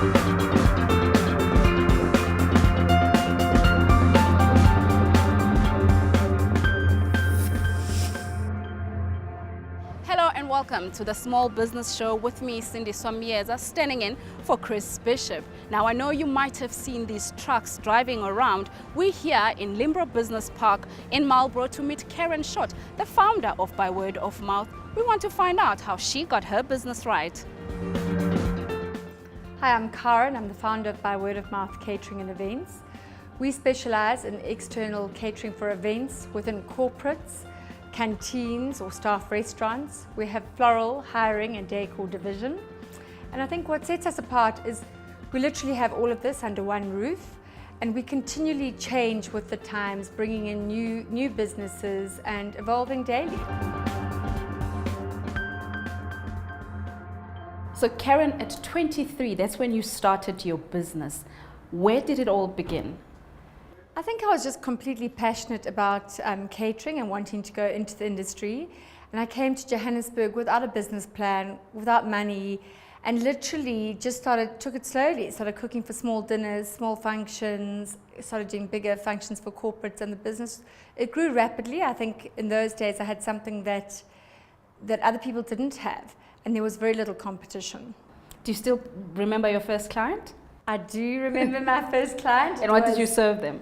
Hello and welcome to the Small Business Show with me, Sindi Myeza, standing in for Chris Bishop. Now, I know you might have seen these trucks driving around. We're here in Limbro Business Park in Marlborough to meet Karen Schott, the founder of By Word of Mouth. We want to find out how she got her business right. Hi, I'm Karen. I'm the founder of By Word of Mouth Catering and Events. We specialize in external catering for events within corporates, canteens or staff restaurants. We have floral, hiring and decor division. And I think what sets us apart is we literally have all of this under one roof, and we continually change with the times, bringing in new businesses and evolving daily. So Karen, at 23, that's when you started your business. Where did it all begin? I think I was just completely passionate about catering and wanting to go into the industry. And I came to Johannesburg without a business plan, without money, and literally just took it slowly. Started cooking for small dinners, small functions, started doing bigger functions for corporates, and the business, it grew rapidly. I think in those days I had something that other people didn't have, and there was very little competition. Do you still remember your first client? I do remember my first client. And what did you serve them?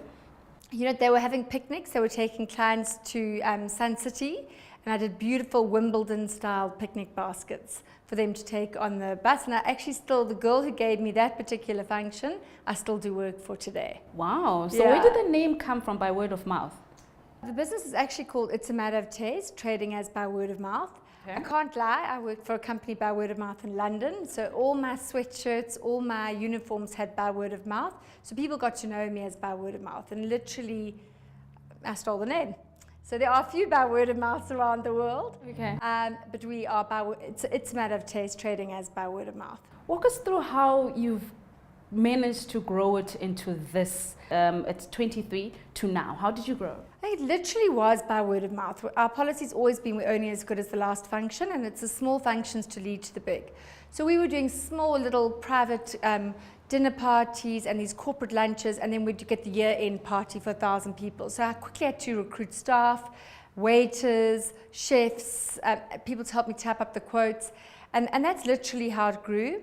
You know, they were having picnics. They were taking clients to Sun City, and I did beautiful Wimbledon-style picnic baskets for them to take on the bus. And I actually still, the girl who gave me that particular function, I still do work for today. Wow. So Yeah. where did the name come from, By Word of Mouth? The business is actually called It's a Matter of Taste, trading as By Word of Mouth. Okay. I can't lie, I worked for a company By Word of Mouth in London, so all my sweatshirts, all my uniforms had By Word of Mouth, so people got to know me as By Word of Mouth, and literally I stole the name. So there are a few By Word of Mouths around the world, Okay. but we are it's a Matter of Taste, trading as By Word of Mouth. Walk us through how you've managed to grow it into this, at 23 to now. How did you grow? It literally was by word of mouth. Our policy's always been we're only as good as the last function, and it's the small functions to lead to the big. So we were doing small little private dinner parties and these corporate lunches, and then we'd get the year-end party for 1,000 people. So I quickly had to recruit staff, waiters, chefs, people to help me tap up the quotes, and that's literally how it grew.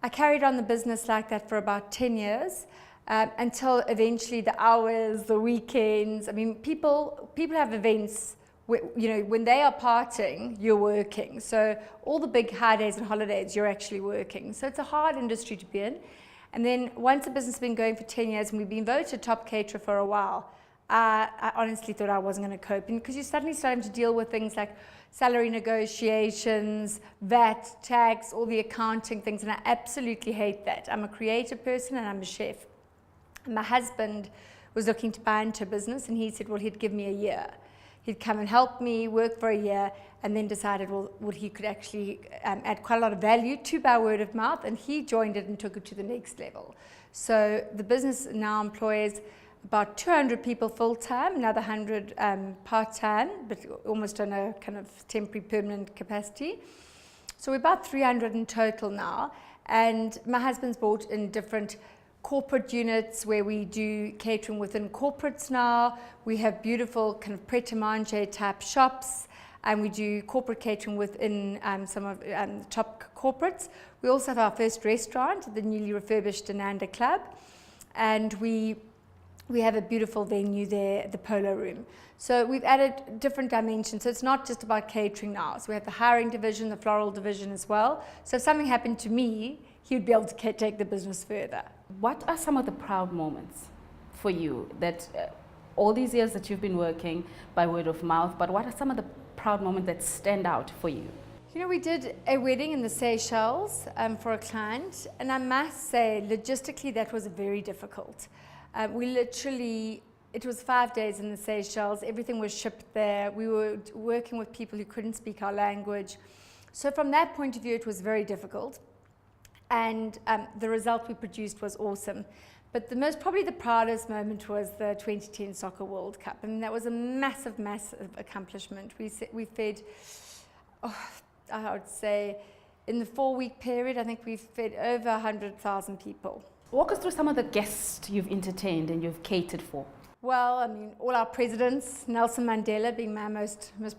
I carried on the business like that for about 10 years. Until eventually the hours, the weekends. I mean, people have events where, you know, when they are partying, you're working. So all the big high days and holidays, you're actually working. So it's a hard industry to be in. And then once the business has been going for 10 years and we've been voted top caterer for a while, I honestly thought I wasn't going to cope. Because you're suddenly starting to deal with things like salary negotiations, VAT, tax, all the accounting things, and I absolutely hate that. I'm a creative person and I'm a chef. My husband was looking to buy into a business, and he said, well, he'd give me a year. He'd come and help me work for a year, and then decided, well, he could actually add quite a lot of value to By Word of Mouth, and he joined it and took it to the next level. So the business now employs about 200 people full-time, another 100 part-time, but almost on a kind of temporary permanent capacity. So we're about 300 in total now, and my husband's brought in different corporate units where we do catering within corporates now. We have beautiful kind of pret-a-manger type shops, and we do corporate catering within some of the top corporates. We also have our first restaurant, the newly refurbished Ananda Club, and we have a beautiful venue there, the Polo Room. So we've added different dimensions. So it's not just about catering now. So we have the hiring division, the floral division as well. So if something happened to me, he would be able to take the business further. What are some of the proud moments for you that all these years that you've been working by word of mouth, but what are some of the proud moments that stand out for you? You know, we did a wedding in the Seychelles for a client, and I must say, logistically, that was very difficult. It was 5 days in the Seychelles, everything was shipped there, we were working with people who couldn't speak our language. So from that point of view, it was very difficult. And the result we produced was awesome. But probably the proudest moment was the 2010 Soccer World Cup. I mean, that was a massive, massive accomplishment. We fed, I would say, In the 4-week period, I think we've fed over 100,000 people. Walk us through some of the guests you've entertained and you've catered for. Well, I mean, all our presidents, Nelson Mandela being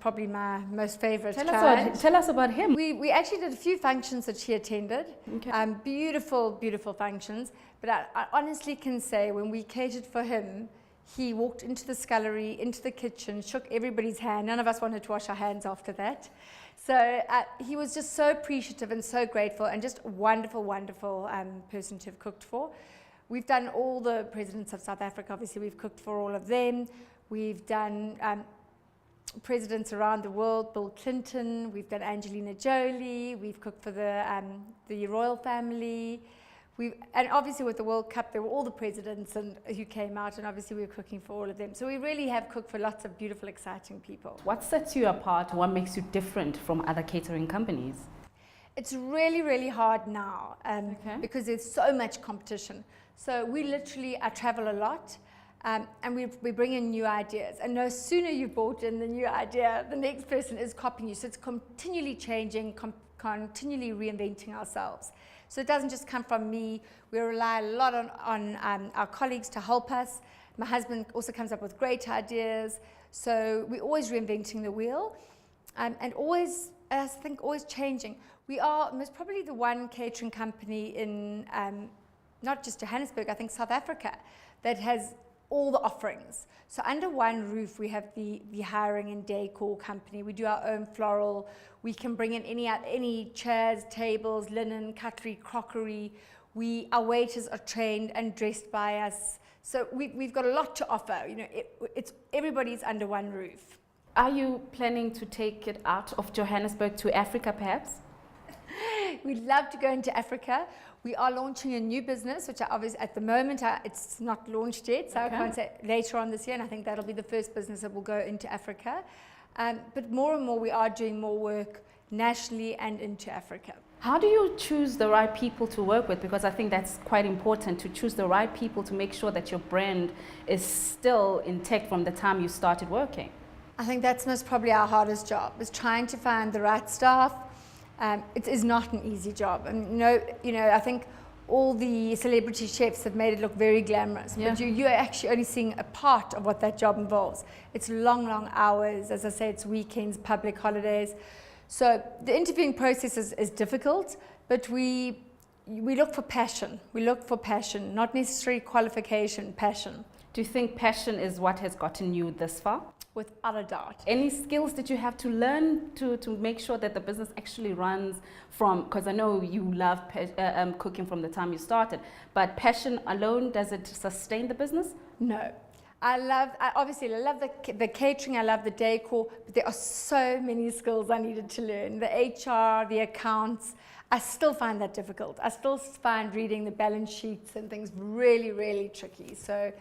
probably my most favorite client. Tell us about him. We actually did a few functions that she attended. Okay. Beautiful, beautiful functions. But I honestly can say when we catered for him, he walked into the scullery, into the kitchen, shook everybody's hand. None of us wanted to wash our hands after that. So he was just so appreciative and so grateful, and just a wonderful, wonderful person to have cooked for. We've done all the presidents of South Africa. Obviously, we've cooked for all of them. We've done presidents around the world, Bill Clinton. We've done Angelina Jolie. We've cooked for the royal family. And obviously with the World Cup, there were all the presidents who came out, and obviously we were cooking for all of them. So we really have cooked for lots of beautiful, exciting people. What sets you apart? What makes you different from other catering companies? It's really, really hard now because there's so much competition. So I travel a lot, and we bring in new ideas. And no sooner you've brought in the new idea, the next person is copying you. So it's continually changing, continually reinventing ourselves. So it doesn't just come from me. We rely a lot on our colleagues to help us. My husband also comes up with great ideas. So we're always reinventing the wheel, and always, I think, always changing. We are most probably the one catering company in not just Johannesburg, I think South Africa, that has all the offerings. So under one roof, we have the hiring and decor company. We do our own floral. We can bring in any chairs, tables, linen, cutlery, crockery. Our waiters are trained and dressed by us. So we've got a lot to offer. You know, it's everybody's under one roof. Are you planning to take it out of Johannesburg to Africa, perhaps? We'd love to go into Africa. We are launching a new business, which at the moment, it's not launched yet, so okay. I can't say later on this year, and I think that'll be the first business that will go into Africa. But more and more, we are doing more work nationally and into Africa. How do you choose the right people to work with? Because I think that's quite important, to choose the right people to make sure that your brand is still intact from the time you started working. I think that's most probably our hardest job, is trying to find the right staff. It is not an easy job. And I think all the celebrity chefs have made it look very glamorous, but you're actually only seeing a part of what that job involves. It's long, long hours. As I say, it's weekends, public holidays. So the interviewing process is difficult, but we look for passion. We look for passion, not necessarily qualification, passion. Do you think passion is what has gotten you this far? Without a doubt. Any skills that you have to learn to make sure that the business actually runs from, because I know you love cooking from the time you started, but passion alone, does it sustain the business? No. Obviously I love the catering, I love the decor, but there are so many skills I needed to learn. The HR, the accounts, I still find that difficult. I still find reading the balance sheets and things really, really tricky. So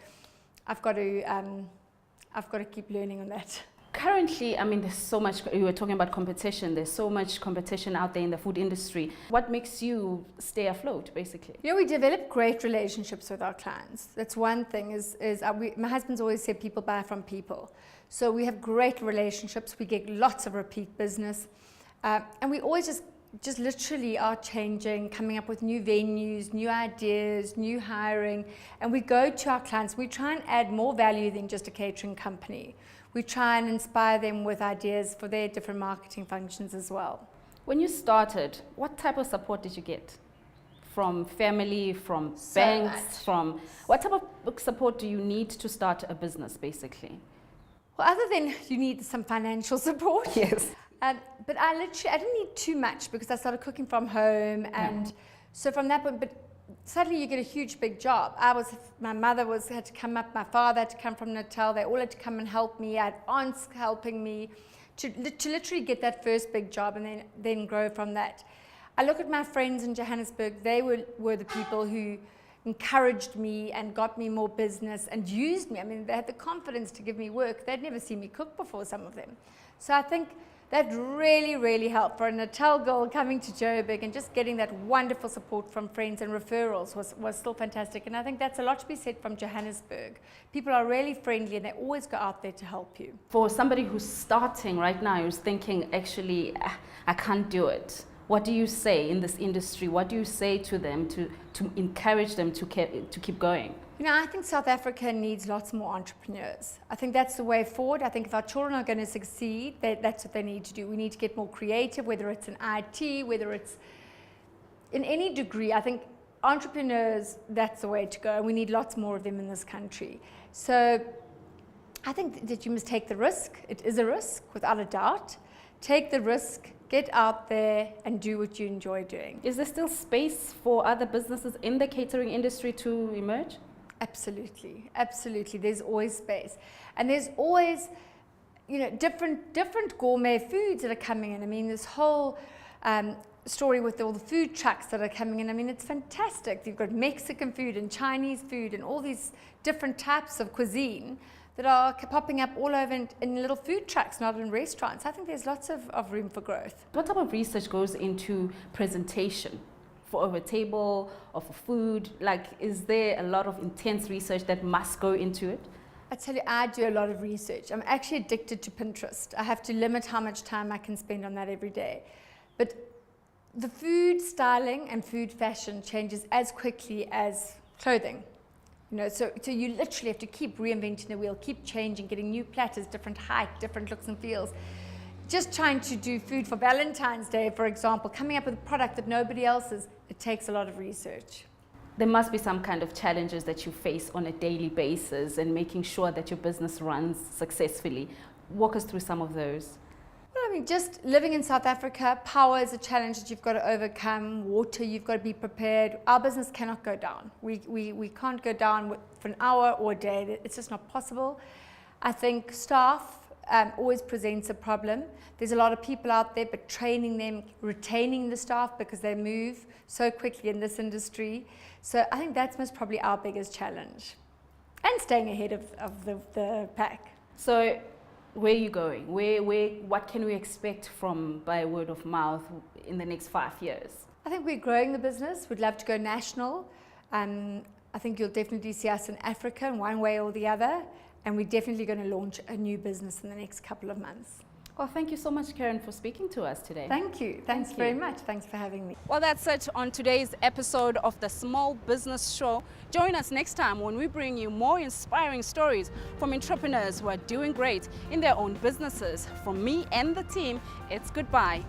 I've got to keep learning on that. Currently, I mean, there's so much, you were talking about competition, there's so much competition out there in the food industry. What makes you stay afloat, basically? We develop great relationships with our clients. That's one thing, my husband's always said people buy from people. So we have great relationships, we get lots of repeat business, and we always just literally are changing, coming up with new venues, new ideas, new hiring, and we go to our clients. We try and add more value than just a catering company. We try and inspire them with ideas for their different marketing functions as well. When you started, what type of support did you get? From family, from banks, from what type of support do you need to start a business, basically? Well, other than you need some financial support. Yes. But I didn't need too much because I started cooking from home, and so from that point, but suddenly you get a huge big job. My mother had to come up, my father had to come from Natal, they all had to come and help me, I had aunts helping me to literally get that first big job and then grow from that. I look at my friends in Johannesburg, they were the people who encouraged me and got me more business and used me. I mean, they had the confidence to give me work. They'd never seen me cook before, some of them. So I think that really, really helped. For a Natal girl coming to Joburg and just getting that wonderful support from friends and referrals was still fantastic. And I think that's a lot to be said from Johannesburg. People are really friendly and they always go out there to help you. For somebody who's starting right now, who's thinking, actually, I can't do it, What do you say in this industry? What do you say to them to encourage them to keep going? You know, I think South Africa needs lots more entrepreneurs. I think that's the way forward. I think if our children are going to succeed, that's what they need to do. We need to get more creative, whether it's in IT, whether it's in any degree. I think entrepreneurs, that's the way to go. We need lots more of them in this country. So I think that you must take the risk. It is a risk, without a doubt. Take the risk, get out there and do what you enjoy doing. Is there still space for other businesses in the catering industry to emerge? Absolutely, absolutely. There's always space. And there's always, you know, different gourmet foods that are coming in. I mean, this whole story with all the food trucks that are coming in, I mean, it's fantastic. You've got Mexican food and Chinese food and all these different types of cuisine that are popping up all over in little food trucks, not in restaurants. I think there's lots of room for growth. What type of research goes into presentation for over a table or for food? Like, is there a lot of intense research that must go into it? I tell you, I do a lot of research. I'm actually addicted to Pinterest. I have to limit how much time I can spend on that every day. But the food styling and food fashion changes as quickly as clothing. You know, so you literally have to keep reinventing the wheel, keep changing, getting new platters, different height, different looks and feels. Just trying to do food for Valentine's Day, for example, coming up with a product that nobody else is, it takes a lot of research. There must be some kind of challenges that you face on a daily basis and making sure that your business runs successfully. Walk us through some of those. Well, I mean, just living in South Africa, power is a challenge that you've got to overcome. Water, you've got to be prepared. Our business cannot go down. We can't go down for an hour or a day. It's just not possible. I think staff always presents a problem. There's a lot of people out there, but training them, retaining the staff because they move so quickly in this industry. So I think that's most probably our biggest challenge. And staying ahead of the pack. So where are you going? What can we expect from by word of mouth in the next 5 years? I think we're growing the business. We'd love to go national. I think you'll definitely see us in Africa in one way or the other. And we're definitely going to launch a new business in the next couple of months. Well, thank you so much, Karen, for speaking to us today. Thank you. Thanks very much. Thanks for having me. Well, that's it on today's episode of the Small Business Show. Join us next time when we bring you more inspiring stories from entrepreneurs who are doing great in their own businesses. From me and the team, it's goodbye.